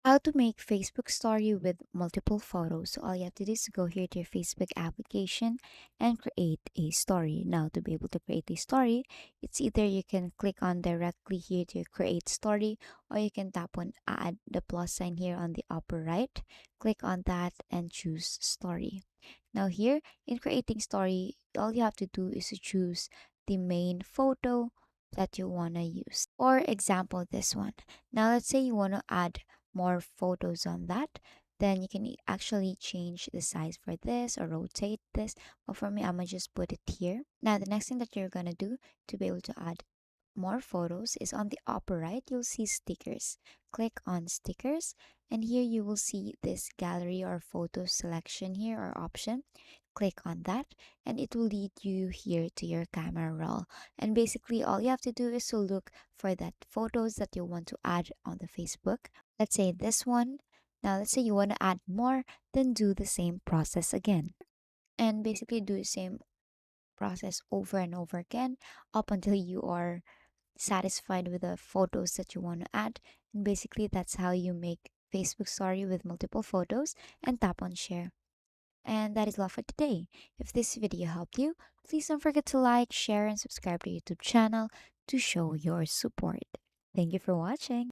How to make Facebook story with multiple photos. So all you have to do is go here to your Facebook application and create a story. Now to be able to create a story, it's either you can click on directly here to create story, or you can tap on add the plus sign here on the upper right. Click on that and choose story. Now here in creating story, all you have to do is to choose the main photo that you want to use. For example, this one. Now let's say you want to add more photos on that, then you can actually change the size for this or rotate this. But for me, I'm gonna just put it here. Now the next thing that you're gonna do to be able to add more photos is on the upper right, you'll see stickers. Click on stickers, and here you will see this gallery or photo selection here or option. Click on that, and it will lead you here to your camera roll. And basically, all you have to do is to look for that photos that you want to add on the Facebook. Let's say this one. Now, let's say you want to add more, then do the same process again. And basically, do the same process over and over again up until you are satisfied with the photos that you want to add. And basically, that's how you make Facebook story with multiple photos and tap on share. And that is all for today. If this video helped you, please don't forget to like, share, and subscribe to YouTube channel to show your support. Thank you for watching.